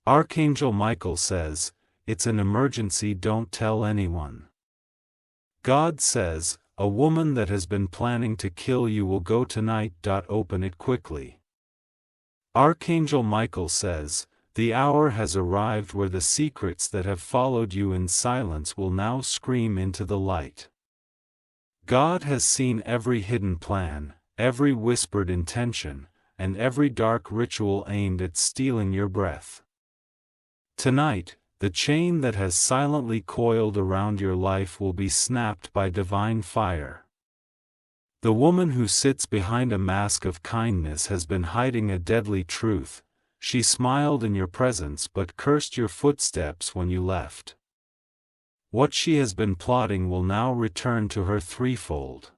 Archangel Michael says, "It's an emergency, don't tell anyone." God says, "A woman that has been planning to kill you will go tonight. Open it quickly." Archangel Michael says, "The hour has arrived where the secrets that have followed you in silence will now scream into the light." God has seen every hidden plan, every whispered intention, and every dark ritual aimed at stealing your breath. Tonight, the chain that has silently coiled around your life will be snapped by divine fire. The woman who sits behind a mask of kindness has been hiding a deadly truth. She smiled in your presence but cursed your footsteps when you left. What she has been plotting will now return to her threefold.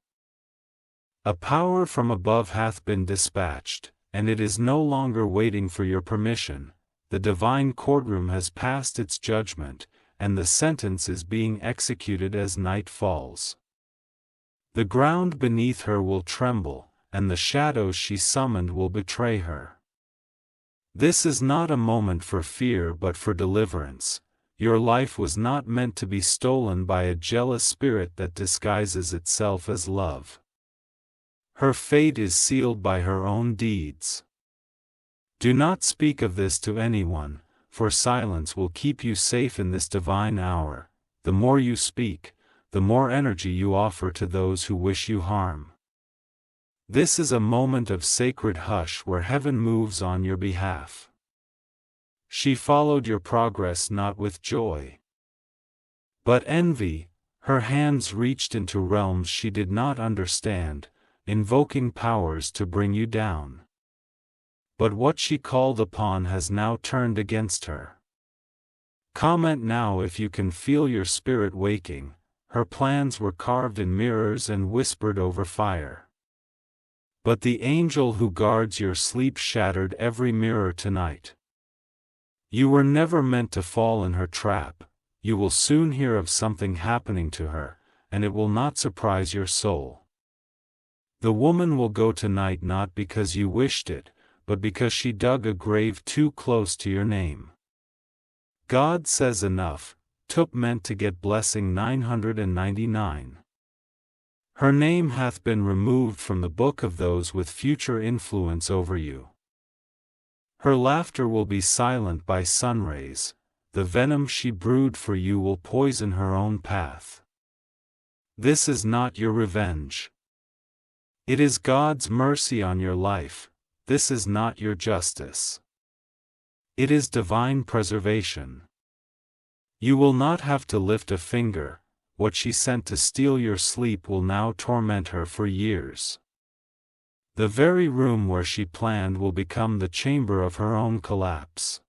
A power from above hath been dispatched, and it is no longer waiting for your permission. The divine courtroom has passed its judgment, and the sentence is being executed as night falls. The ground beneath her will tremble, and the shadows she summoned will betray her. This is not a moment for fear but for deliverance. Your life was not meant to be stolen by a jealous spirit that disguises itself as love. Her fate is sealed by her own deeds. Do not speak of this to anyone, for silence will keep you safe in this divine hour. The more you speak, the more energy you offer to those who wish you harm. This is a moment of sacred hush where heaven moves on your behalf. She followed your progress not with joy, but envy. Her hands reached into realms she did not understand, invoking powers to bring you down. But what she called upon has now turned against her. Comment now if you can feel your spirit waking. Her plans were carved in mirrors and whispered over fire. But the angel who guards your sleep shattered every mirror tonight. You were never meant to fall in her trap. You will soon hear of something happening to her, and it will not surprise your soul. The woman will go tonight not because you wished it, but because she dug a grave too close to your name. God says enough. Tup meant to get blessing 999. Her name hath been removed from the book of those with future influence over you. Her laughter will be silent by sunrays. The venom she brewed for you will poison her own path. This is not your revenge. It is God's mercy on your life. This is not your justice. It is divine preservation. You will not have to lift a finger. What she sent to steal your sleep will now torment her for years. The very room where she planned will become the chamber of her own collapse.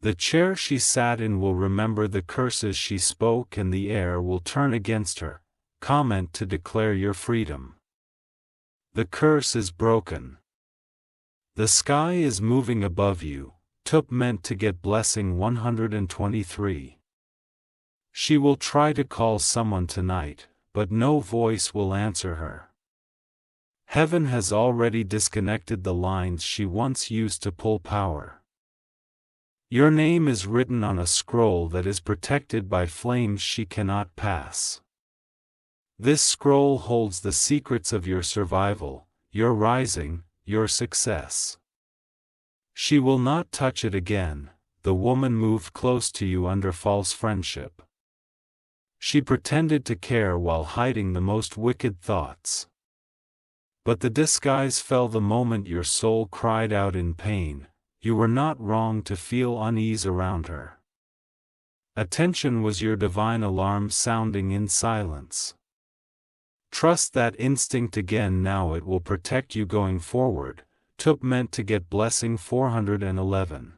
The chair she sat in will remember the curses she spoke, and the air will turn against her. Comment to declare your freedom. The curse is broken. The sky is moving above you. Tup meant to get blessing 123. She will try to call someone tonight, but no voice will answer her. Heaven has already disconnected the lines she once used to pull power. Your name is written on a scroll that is protected by flames she cannot pass. This scroll holds the secrets of your survival, your rising, your success. She will not touch it again. The woman moved close to you under false friendship. She pretended to care while hiding the most wicked thoughts. But the disguise fell the moment your soul cried out in pain. You were not wrong to feel unease around her. Attention was your divine alarm sounding in silence. Trust that instinct again now, it will protect you going forward. Tup meant to get blessing 411.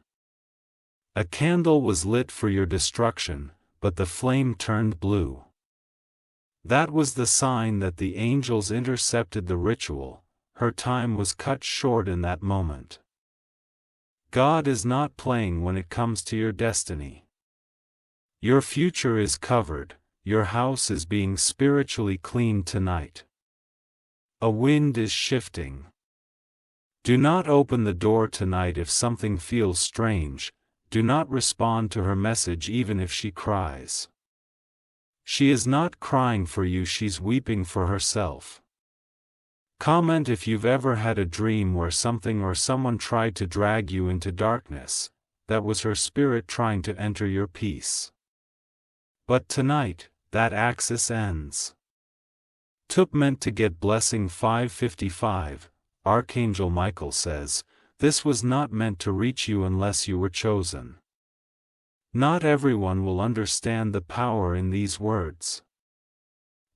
A candle was lit for your destruction, but the flame turned blue. That was the sign that the angels intercepted the ritual. Her time was cut short in that moment. God is not playing when it comes to your destiny. Your future is covered. Your house is being spiritually cleaned tonight. A wind is shifting. Do not open the door tonight if something feels strange. do not respond to her message even if she cries. She is not crying for you, she's weeping for herself. Comment if you've ever had a dream where something or someone tried to drag you into darkness. That was her spirit trying to enter your peace. But tonight, that axis ends. Took meant to get blessing 555, Archangel Michael says, this was not meant to reach you unless you were chosen. Not everyone will understand the power in these words.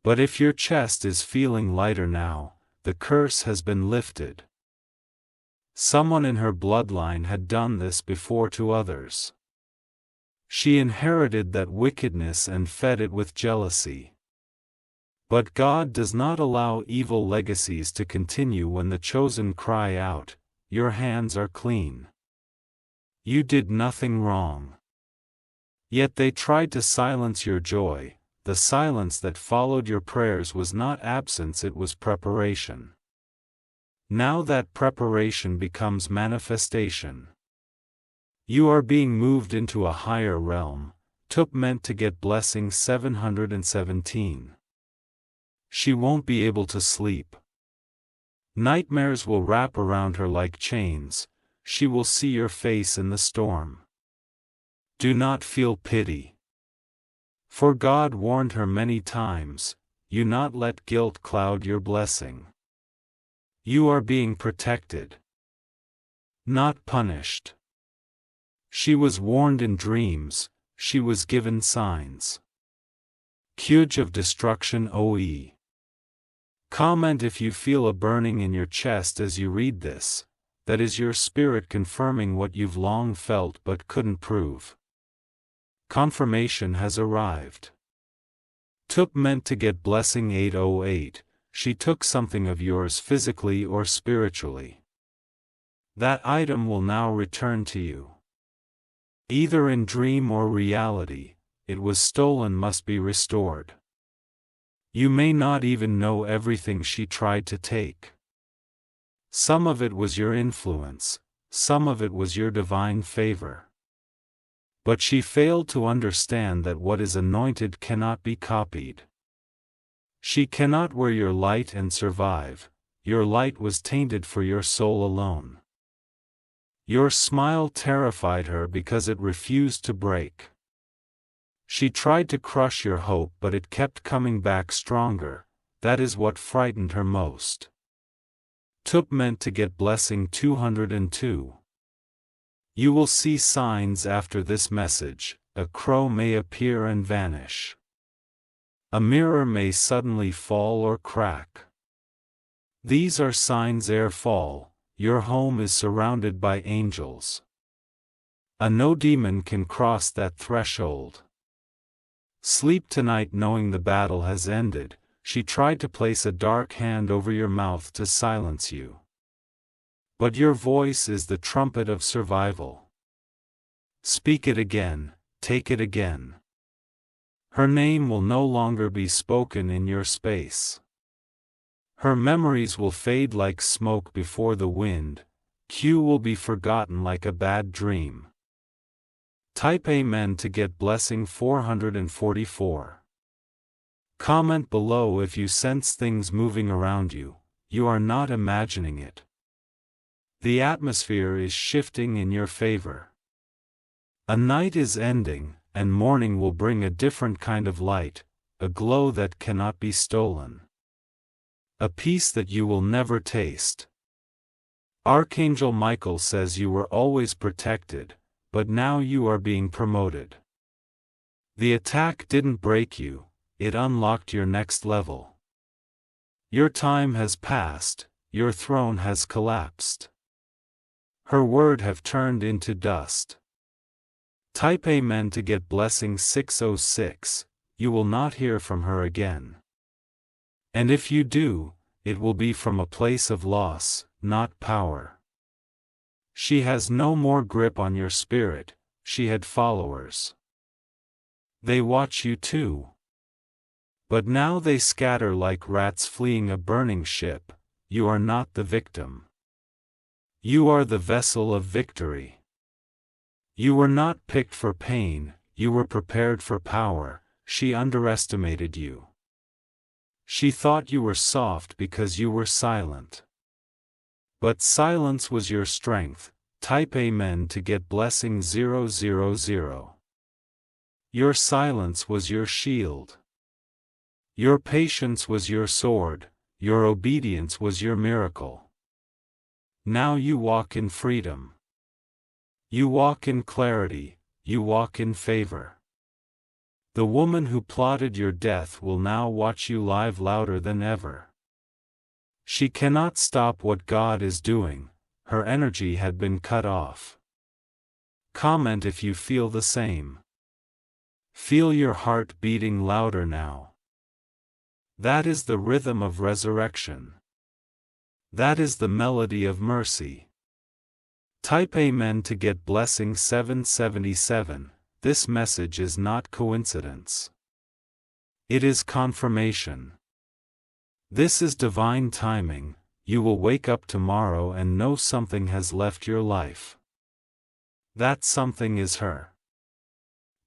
But if your chest is feeling lighter now, the curse has been lifted. Someone in her bloodline had done this before to others. She inherited that wickedness and fed it with jealousy. But God does not allow evil legacies to continue when the chosen cry out, "Your hands are clean. You did nothing wrong." Yet they tried to silence your joy. The silence that followed your prayers was not absence, it was preparation. Now that preparation becomes manifestation. You are being moved into a higher realm. Took meant to get blessing 717. She won't be able to sleep. Nightmares will wrap around her like chains. She will see your face in the storm. Do not feel pity. For God warned her many times, "You not let guilt cloud your blessing." You are being protected, not punished. She was warned in dreams, she was given signs. Cuge of destruction OE. Comment if you feel a burning in your chest as you read this. That is your spirit confirming what you've long felt but couldn't prove. Confirmation has arrived. Took meant to get blessing 808, she took something of yours physically or spiritually. That item will now return to you. Either in dream or reality, it was stolen, must be restored. You may not even know everything she tried to take. Some of it was your influence, some of it was your divine favor. But she failed to understand that what is anointed cannot be copied. She cannot wear your light and survive. Your light was tainted for your soul alone. Your smile terrified her because it refused to break. She tried to crush your hope, but it kept coming back stronger. That is what frightened her most. Took meant to get blessing 202. You will see signs after this message. A crow may appear and vanish. A mirror may suddenly fall or crack. These are signs ere fall. Your home is surrounded by angels. No demon can cross that threshold. Sleep tonight knowing the battle has ended. She tried to place a dark hand over your mouth to silence you. But your voice is the trumpet of survival. Speak it again, take it again. Her name will no longer be spoken in your space. Her memories will fade like smoke before the wind. Q will be forgotten like a bad dream. Type Amen to get blessing 444. Comment below if you sense things moving around you. You are not imagining it. The atmosphere is shifting in your favor. A night is ending, and morning will bring a different kind of light, a glow that cannot be stolen. A peace that you will never taste. Archangel Michael says you were always protected, but now you are being promoted. The attack didn't break you, it unlocked your next level. Your time has passed, your throne has collapsed. Her word have turned into dust. Type Amen to get blessing 606, you will not hear from her again. And if you do, it will be from a place of loss, not power. She has no more grip on your spirit, she had followers. They watch you too. But now they scatter like rats fleeing a burning ship. You are not the victim. You are the vessel of victory. You were not picked for pain, you were prepared for power. She underestimated you. She thought you were soft because you were silent. But silence was your strength. Type Amen to get blessing 000. Your silence was your shield. Your patience was your sword, your obedience was your miracle. Now you walk in freedom. You walk in clarity, you walk in favor. The woman who plotted your death will now watch you live louder than ever. She cannot stop what God is doing, her energy had been cut off. Comment if you feel the same. Feel your heart beating louder now. That is the rhythm of resurrection. That is the melody of mercy. Type Amen to get blessing 777. This message is not coincidence. It is confirmation. This is divine timing. You will wake up tomorrow and know something has left your life. That something is her.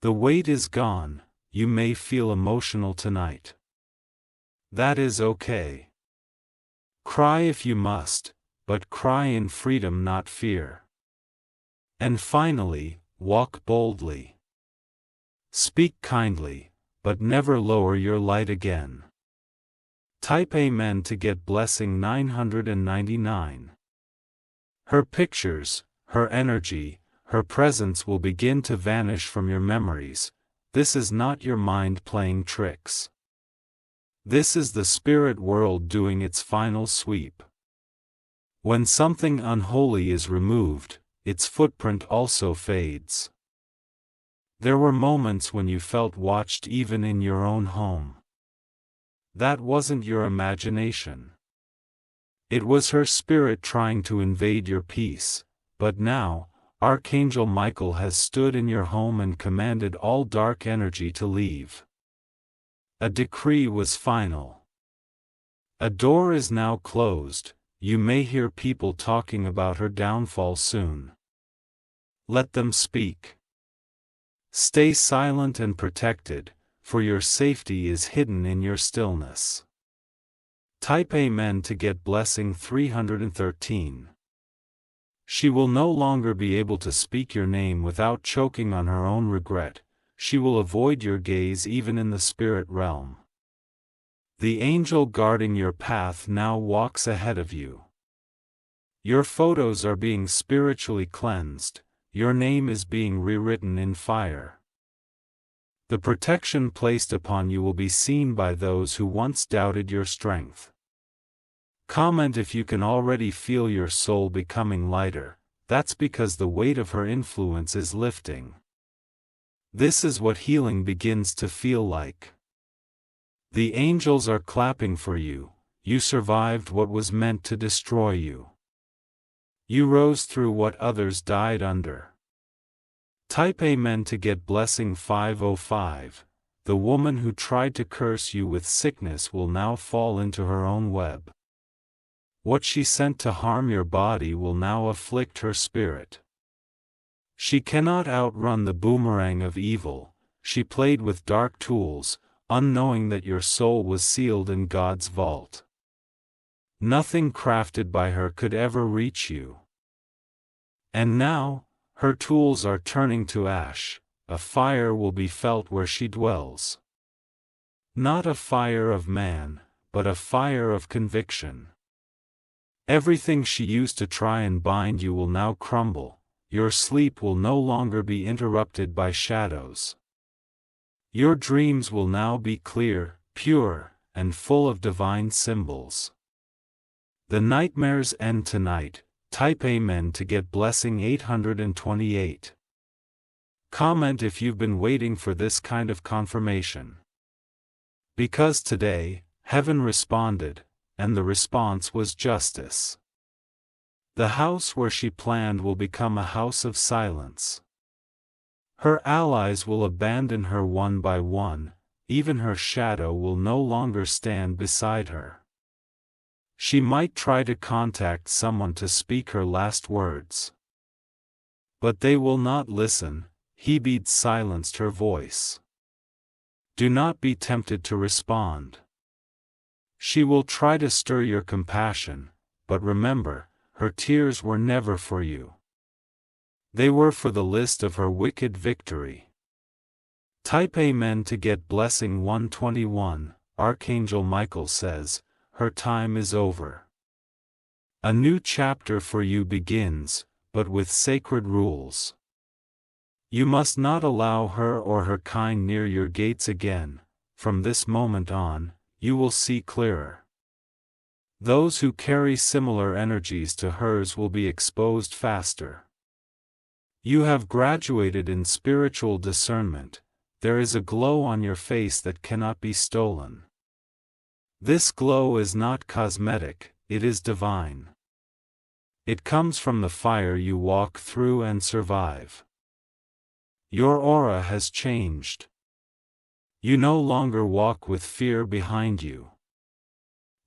The weight is gone. You may feel emotional tonight. That is okay. Cry if you must, but cry in freedom, not fear. And finally, walk boldly. Speak kindly, but never lower your light again. Type Amen to get blessing 999. Her pictures, her energy, her presence will begin to vanish from your memories. This is not your mind playing tricks. This is the spirit world doing its final sweep. When something unholy is removed, its footprint also fades. There were moments when you felt watched even in your own home. That wasn't your imagination. It was her spirit trying to invade your peace, but now, Archangel Michael has stood in your home and commanded all dark energy to leave. A decree was final. A door is now closed. You may hear people talking about her downfall soon. Let them speak. Stay silent and protected, for your safety is hidden in your stillness. Type Amen to get blessing 313. She will no longer be able to speak your name without choking on her own regret. She will avoid your gaze even in the spirit realm. The angel guarding your path now walks ahead of you. Your photos are being spiritually cleansed. Your name is being rewritten in fire. The protection placed upon you will be seen by those who once doubted your strength. Comment if you can already feel your soul becoming lighter. That's because the weight of her influence is lifting. This is what healing begins to feel like. The angels are clapping for you. You survived what was meant to destroy you. You rose through what others died under. Type Amen to get blessing 505. The woman who tried to curse you with sickness will now fall into her own web. What she sent to harm your body will now afflict her spirit. She cannot outrun the boomerang of evil. She played with dark tools, unknowing that your soul was sealed in God's vault. Nothing crafted by her could ever reach you. And now, her tools are turning to ash. A fire will be felt where she dwells. Not a fire of man, but a fire of conviction. Everything she used to try and bind you will now crumble. Your sleep will no longer be interrupted by shadows. Your dreams will now be clear, pure, and full of divine symbols. The nightmares end tonight. Type Amen to get blessing 828. Comment if you've been waiting for this kind of confirmation. Because today, heaven responded, and the response was justice. The house where she planned will become a house of silence. Her allies will abandon her one by one, even her shadow will no longer stand beside her. She might try to contact someone to speak her last words. But they will not listen, Hebe silenced her voice. Do not be tempted to respond. She will try to stir your compassion, but remember, her tears were never for you. They were for the list of her wicked victory. Type Amen to get blessing 121. Archangel Michael says, her time is over. A new chapter for you begins, but with sacred rules. You must not allow her or her kind near your gates again. From this moment on, you will see clearer. Those who carry similar energies to hers will be exposed faster. You have graduated in spiritual discernment. There is a glow on your face that cannot be stolen. This glow is not cosmetic, it is divine. It comes from the fire you walk through and survive. Your aura has changed. You no longer walk with fear behind you.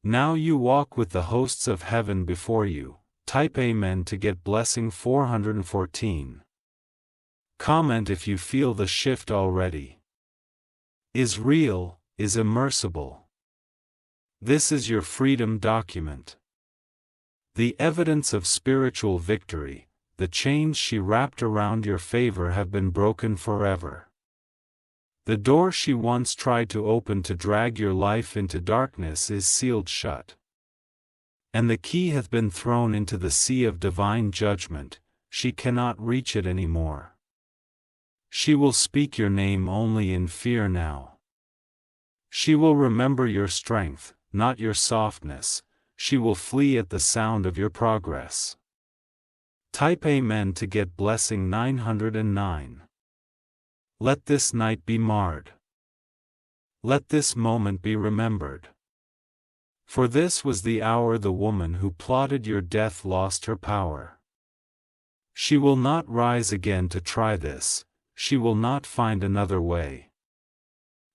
Now you walk with the hosts of heaven before you. Type Amen to get blessing 414. Comment if you feel the shift already. Is real, is immersible. This is your freedom document. The evidence of spiritual victory, the chains she wrapped around your favor have been broken forever. The door she once tried to open to drag your life into darkness is sealed shut. And the key hath been thrown into the sea of divine judgment, she cannot reach it any more. She will speak your name only in fear now. She will remember your strength, not your softness, she will flee at the sound of your progress. Type Amen to get blessing 909. Let this night be marred. Let this moment be remembered. For this was the hour the woman who plotted your death lost her power. She will not rise again to try this, she will not find another way.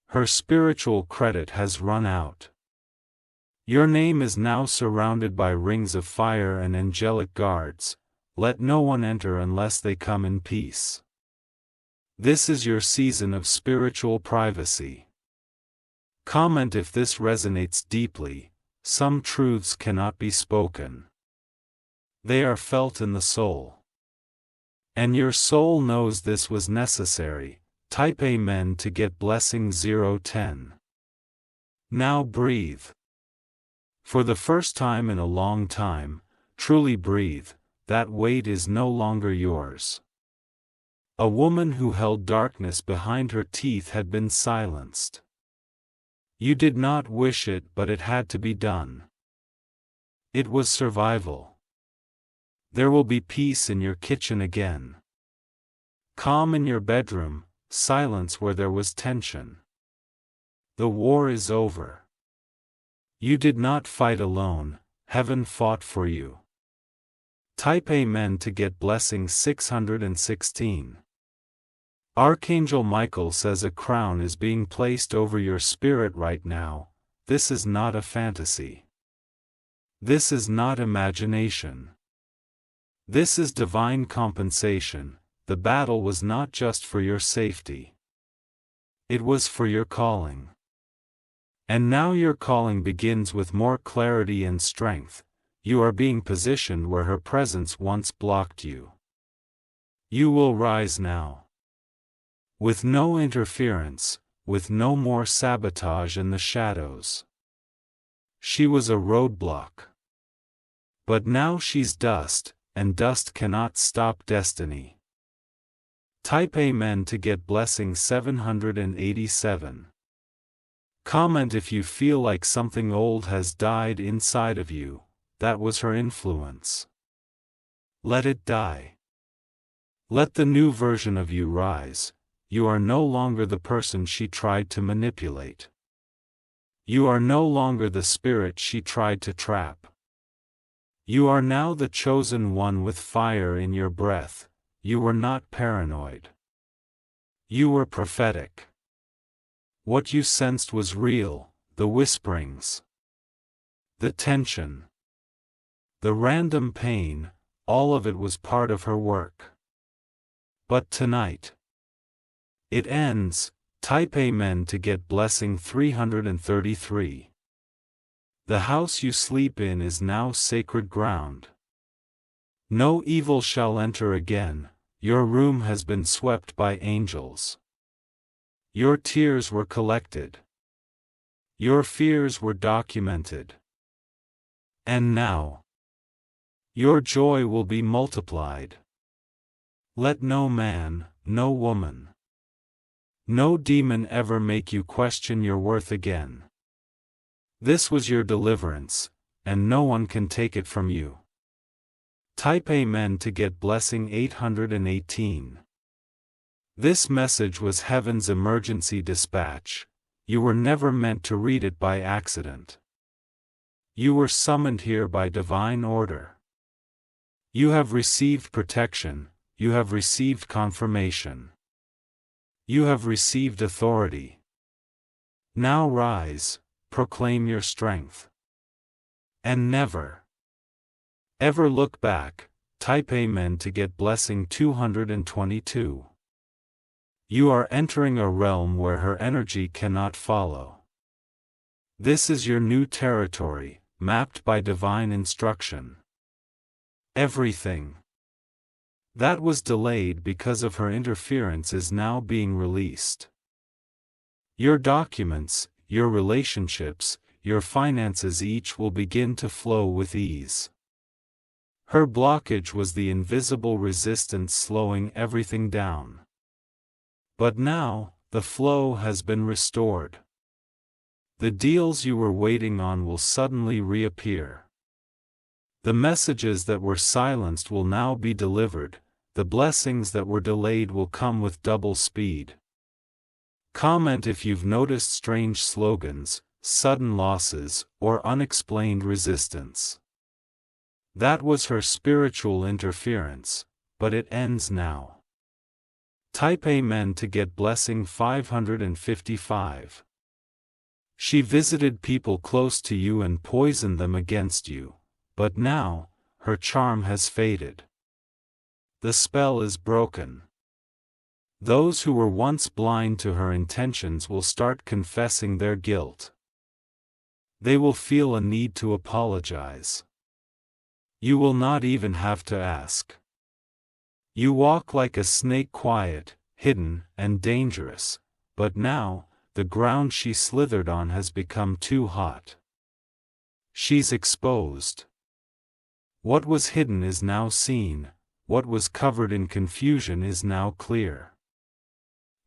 Her spiritual credit has run out. Your name is now surrounded by rings of fire and angelic guards. Let no one enter unless they come in peace. This is your season of spiritual privacy. Comment if this resonates deeply. Some truths cannot be spoken. They are felt in the soul. And your soul knows this was necessary. Type Amen to get blessing 010. Now breathe. For the first time in a long time, truly breathe. That weight is no longer yours. A woman who held darkness behind her teeth had been silenced. You did not wish it, but it had to be done. It was survival. There will be peace in your kitchen again. Calm in your bedroom, silence where there was tension. The war is over. You did not fight alone, heaven fought for you. Type Amen to get blessing 616. Archangel Michael says a crown is being placed over your spirit right now. This is not a fantasy. This is not imagination. This is divine compensation. The battle was not just for your safety. It was for your calling. And now your calling begins with more clarity and strength. You are being positioned where her presence once blocked you. You will rise now. With no interference, with no more sabotage in the shadows. She was a roadblock. But now she's dust, and dust cannot stop destiny. Type Amen to get blessing 787. Comment if you feel like something old has died inside of you. That was her influence. Let it die. Let the new version of you rise. You are no longer the person she tried to manipulate. You are no longer the spirit she tried to trap. You are now the chosen one with fire in your breath. You were not paranoid. You were prophetic. What you sensed was real, the whisperings, the tension, the random pain, all of it was part of her work. But tonight it ends. Type Amen to get blessing 333. The house you sleep in is now sacred ground. No evil shall enter again. Your room has been swept by angels. Your tears were collected. Your fears were documented. And now your joy will be multiplied. Let no man, no woman, no demon ever make you question your worth again. This was your deliverance, and no one can take it from you. Type Amen to get blessing 818. This message was heaven's emergency dispatch. You were never meant to read it by accident. You were summoned here by divine order. You have received protection, you have received confirmation. You have received authority. Now rise, proclaim your strength. And never, ever look back. Type Amen to get blessing 222. You are entering a realm where her energy cannot follow. This is your new territory, mapped by divine instruction. Everything that was delayed because of her interference is now being released. Your documents, your relationships, your finances each will begin to flow with ease. Her blockage was the invisible resistance slowing everything down. But now, the flow has been restored. The deals you were waiting on will suddenly reappear. The messages that were silenced will now be delivered. The blessings that were delayed will come with double speed. Comment if you've noticed strange slogans, sudden losses, or unexplained resistance. That was her spiritual interference, but it ends now. Type Amen to get blessing 555. She visited people close to you and poisoned them against you, but now, her charm has faded. The spell is broken. Those who were once blind to her intentions will start confessing their guilt. They will feel a need to apologize. You will not even have to ask. You walk like a snake, quiet, hidden, and dangerous, but now, the ground she slithered on has become too hot. She's exposed. What was hidden is now seen. What was covered in confusion is now clear.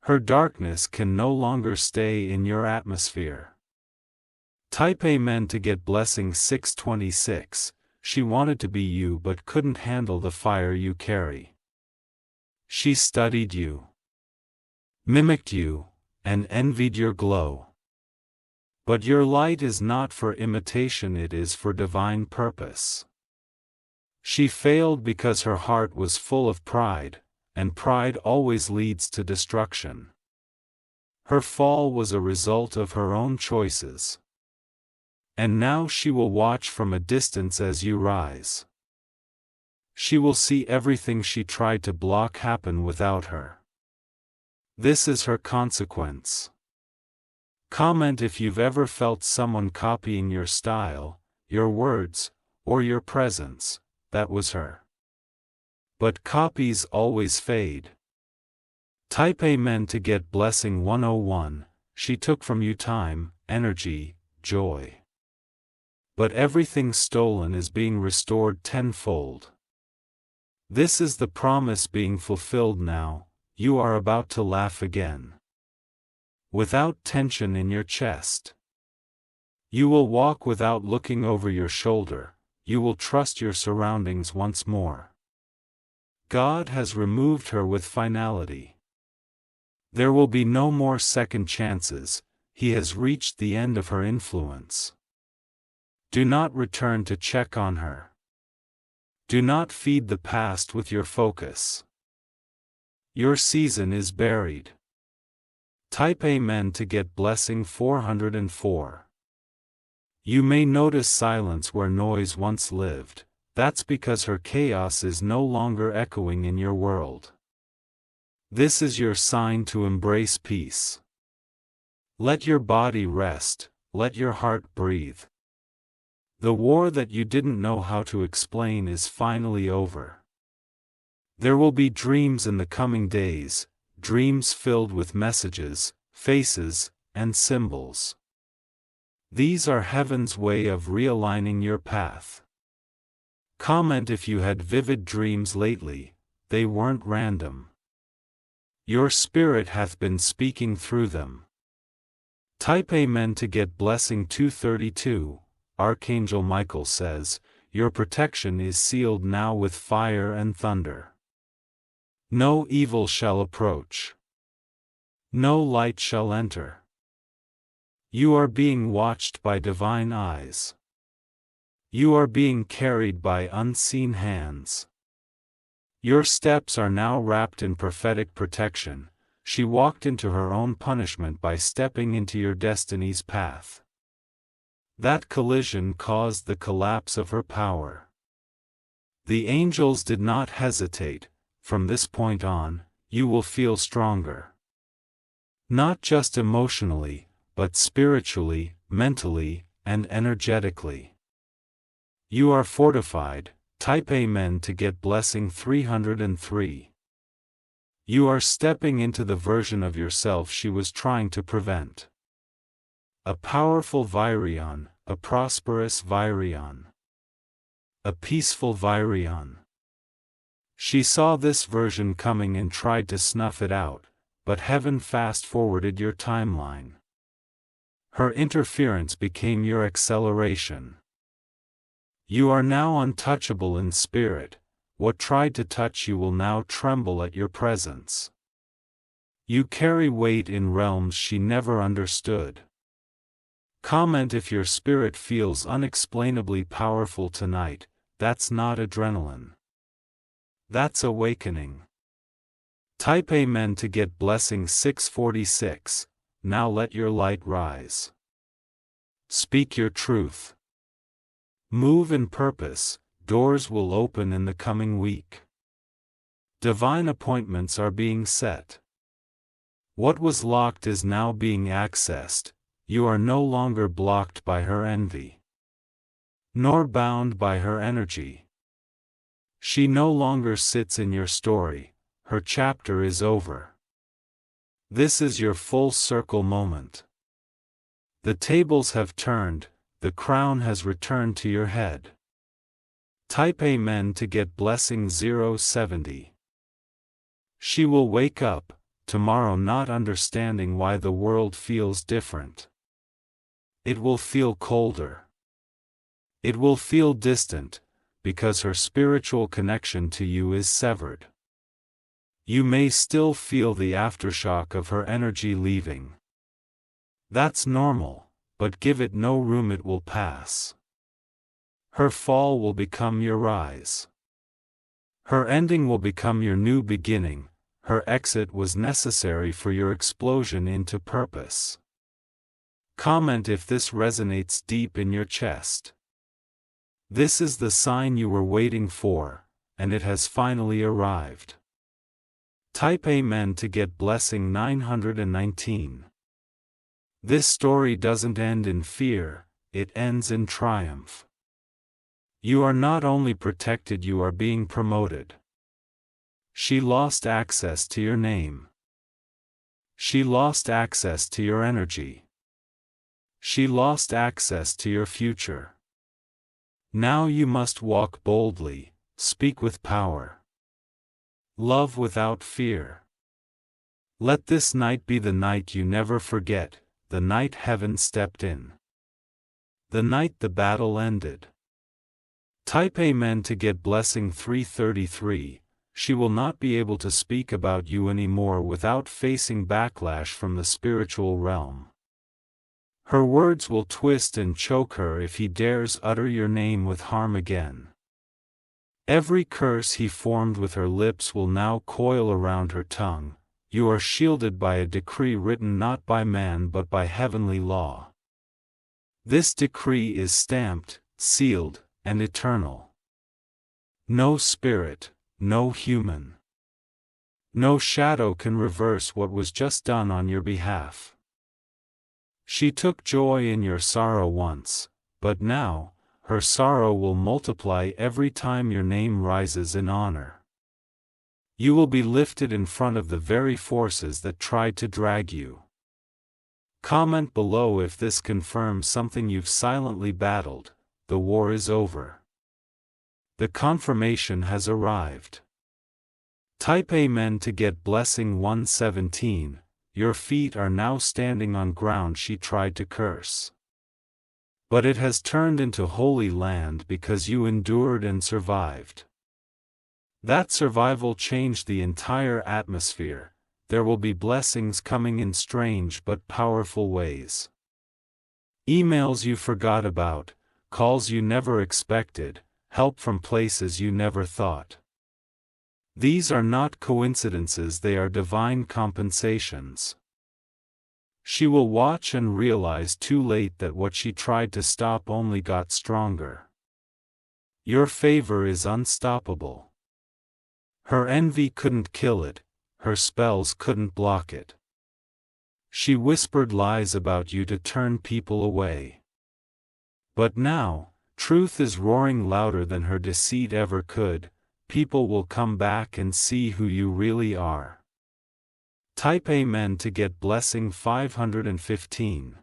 Her darkness can no longer stay in your atmosphere. Type Amen to get blessing 626. She wanted to be you but couldn't handle the fire you carry. She studied you, mimicked you, and envied your glow. But your light is not for imitation, it is for divine purpose. She failed because her heart was full of pride, and pride always leads to destruction. Her fall was a result of her own choices. And now she will watch from a distance as you rise. She will see everything she tried to block happen without her. This is her consequence. Comment if you've ever felt someone copying your style, your words, or your presence. That was her. But copies always fade. Type Amen to get blessing 101. She took from you time, energy, joy. But everything stolen is being restored tenfold. This is the promise being fulfilled now. You are about to laugh again. Without tension in your chest. You will walk without looking over your shoulder. You will trust your surroundings once more. God has removed her with finality. There will be no more second chances. He has reached the end of her influence. Do not return to check on her. Do not feed the past with your focus. Your season is buried. Type Amen to get blessing 404. You may notice silence where noise once lived. That's because her chaos is no longer echoing in your world. This is your sign to embrace peace. Let your body rest, let your heart breathe. The war that you didn't know how to explain is finally over. There will be dreams in the coming days, dreams filled with messages, faces, and symbols. These are heaven's way of realigning your path. Comment if you had vivid dreams lately, they weren't random. Your spirit hath been speaking through them. Type Amen to get blessing 232. Archangel Michael says, your protection is sealed now with fire and thunder. No evil shall approach. No light shall enter. You are being watched by divine eyes. You are being carried by unseen hands. Your steps are now wrapped in prophetic protection. She walked into her own punishment by stepping into your destiny's path. That collision caused the collapse of her power. The angels did not hesitate. From this point on, you will feel stronger. Not just emotionally, but spiritually, mentally, and energetically. You are fortified. Type Amen to get blessing 303. You are stepping into the version of yourself she was trying to prevent. A powerful Virion, a prosperous Virion. A peaceful Virion. She saw this version coming and tried to snuff it out, but heaven fast-forwarded your timeline. Her interference became your acceleration. You are now untouchable in spirit. What tried to touch you will now tremble at your presence. You carry weight in realms she never understood. Comment if your spirit feels unexplainably powerful tonight. That's not adrenaline. That's awakening. Type Amen to get blessing 646. Now let your light rise. Speak your truth. Move in purpose. Doors will open in the coming week. Divine appointments are being set. What was locked is now being accessed. You are no longer blocked by her envy, nor bound by her energy. She no longer sits in your story. Her chapter is over. This is your full circle moment. The tables have turned, the crown has returned to your head. Type Amen to get blessing 070. She will wake up tomorrow not understanding why the world feels different. It will feel colder. It will feel distant, because her spiritual connection to you is severed. You may still feel the aftershock of her energy leaving. That's normal, but give it no room, it will pass. Her fall will become your rise. Her ending will become your new beginning. Her exit was necessary for your explosion into purpose. Comment if this resonates deep in your chest. This is the sign you were waiting for, and it has finally arrived. Type Amen to get blessing 919. This story doesn't end in fear, it ends in triumph. You are not only protected, you are being promoted. She lost access to your name. She lost access to your energy. She lost access to your future. Now you must walk boldly, speak with power. Love without fear. Let this night be the night you never forget, the night heaven stepped in. The night the battle ended. Type Amen to get blessing 333. She will not be able to speak about you anymore without facing backlash from the spiritual realm. Her words will twist and choke her if he dares utter your name with harm again. Every curse he formed with her lips will now coil around her tongue. You are shielded by a decree written not by man but by heavenly law. This decree is stamped, sealed, and eternal. No spirit, no human, No shadow can reverse what was just done on your behalf. She took joy in your sorrow once, but now, her sorrow will multiply every time your name rises in honor. You will be lifted in front of the very forces that tried to drag you. Comment below if this confirms something you've silently battled. The war is over. The confirmation has arrived. Type Amen to get blessing 117. Your feet are now standing on ground she tried to curse. But it has turned into holy land because you endured and survived. That survival changed the entire atmosphere. There will be blessings coming in strange but powerful ways. Emails you forgot about, calls you never expected, help from places you never thought. These are not coincidences, they are divine compensations. She will watch and realize too late that what she tried to stop only got stronger. Your favor is unstoppable. Her envy couldn't kill it, her spells couldn't block it. She whispered lies about you to turn people away. But now, truth is roaring louder than her deceit ever could. People will come back and see who you really are. Type Amen to get blessing 515.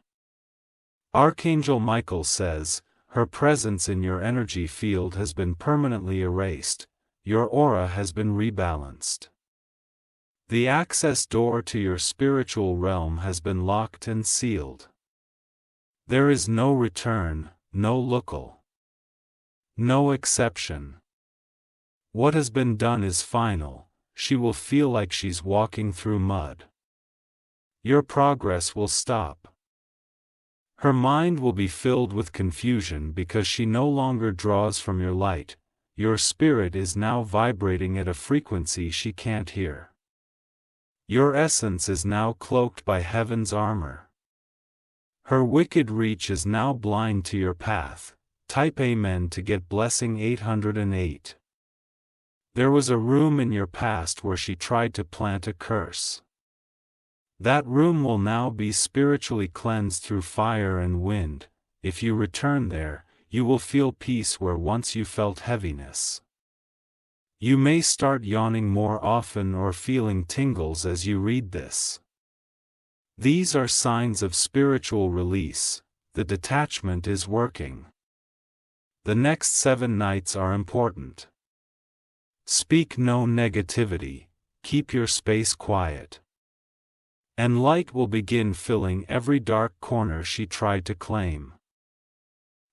Archangel Michael says, her presence in your energy field has been permanently erased, your aura has been rebalanced. The access door to your spiritual realm has been locked and sealed. There is no return, no loophole. No exception. What has been done is final. She will feel like she's walking through mud. Your progress will stop. Her mind will be filled with confusion because she no longer draws from your light. Your spirit is now vibrating at a frequency she can't hear. Your essence is now cloaked by heaven's armor. Her wicked reach is now blind to your path. Type Amen to get blessing 808. There was a room in your past where she tried to plant a curse. That room will now be spiritually cleansed through fire and wind. If you return there, you will feel peace where once you felt heaviness. You may start yawning more often or feeling tingles as you read this. These are signs of spiritual release. The detachment is working. The next 7 nights are important. Speak no negativity, keep your space quiet. And light will begin filling every dark corner she tried to claim.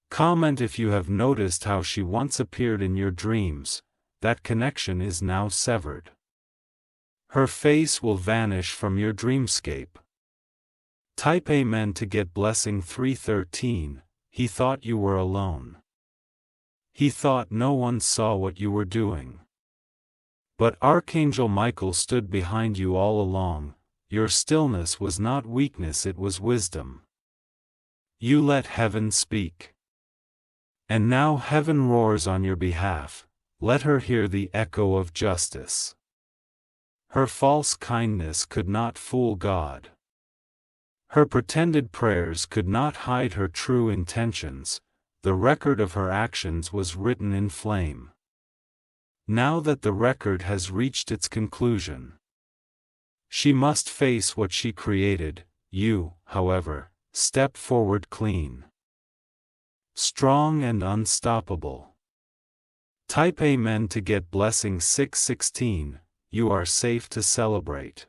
Comment if you have noticed how she once appeared in your dreams. That connection is now severed. Her face will vanish from your dreamscape. Type Amen to get blessing 313. He thought you were alone. He thought no one saw what you were doing. But Archangel Michael stood behind you all along. Your stillness was not weakness, it was wisdom. You let heaven speak. And now heaven roars on your behalf. Let her hear the echo of justice. Her false kindness could not fool God. Her pretended prayers could not hide her true intentions. The record of her actions was written in flame. Now that the record has reached its conclusion, she must face what she created. You, however, step forward clean, strong and unstoppable. Type Amen to get blessing 616. You are safe to celebrate.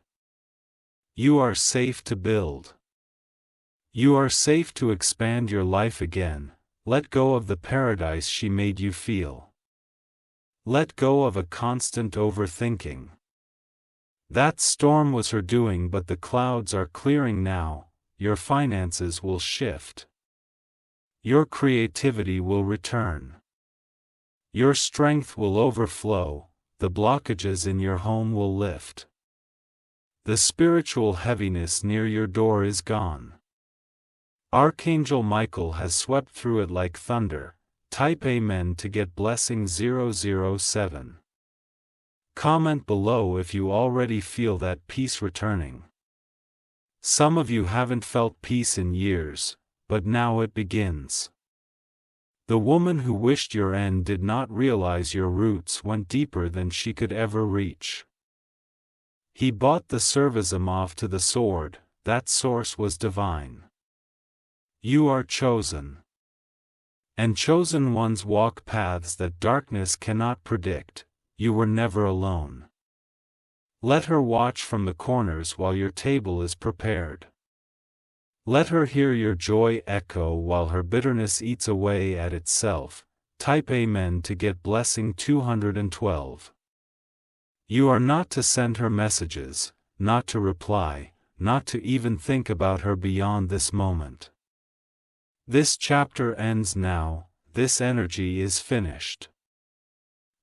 You are safe to build. You are safe to expand your life again. Let go of the paradise she made you feel. Let go of a constant overthinking. That storm was her doing, but the clouds are clearing now. Your finances will shift. Your creativity will return. Your strength will overflow. The blockages in your home will lift. The spiritual heaviness near your door is gone. Archangel Michael has swept through it like thunder. Type Amen to get blessing 007. Comment below if you already feel that peace returning. Some of you haven't felt peace in years, but now it begins. The woman who wished your end did not realize your roots went deeper than she could ever reach. He bought the servism off to the sword, that source was divine. You are chosen. And chosen ones walk paths that darkness cannot predict. You were never alone. Let her watch from the corners while your table is prepared. Let her hear your joy echo while her bitterness eats away at itself. Type Amen to get blessing 212. You are not to send her messages, not to reply, not to even think about her beyond this moment. This chapter ends now, this energy is finished.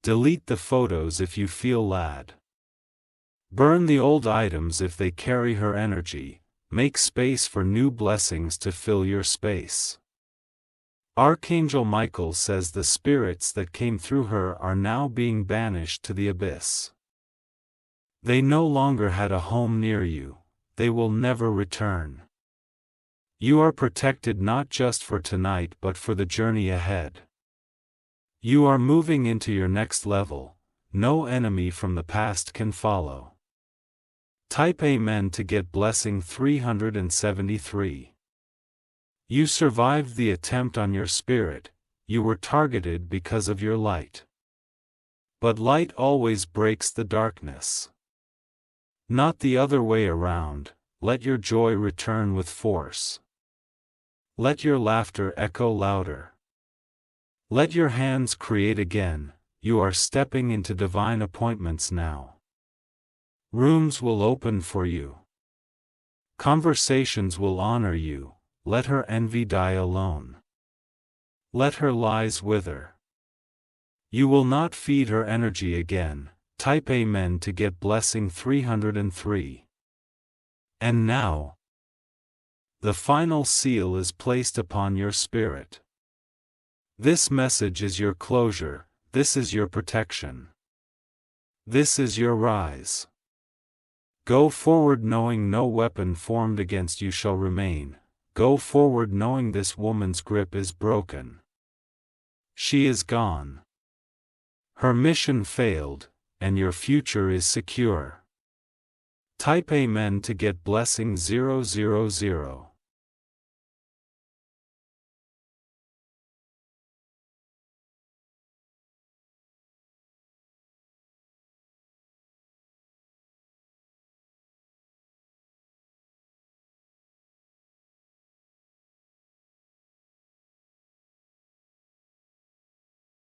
Delete the photos if you feel lad. Burn the old items if they carry her energy, make space for new blessings to fill your space. Archangel Michael says the spirits that came through her are now being banished to the abyss. They no longer had a home near you, they will never return. You are protected not just for tonight but for the journey ahead. You are moving into your next level, no enemy from the past can follow. Type Amen to get blessing 373. You survived the attempt on your spirit, you were targeted because of your light. But light always breaks the darkness. Not the other way around, let your joy return with force. Let your laughter echo louder. Let your hands create again, you are stepping into divine appointments now. Rooms will open for you. Conversations will honor you, let her envy die alone. Let her lies wither. You will not feed her energy again. Type Amen to get blessing 303. And now, the final seal is placed upon your spirit. This message is your closure, this is your protection. This is your rise. Go forward knowing no weapon formed against you shall remain. Go forward knowing this woman's grip is broken. She is gone. Her mission failed, and your future is secure. Type Amen to get blessing 000.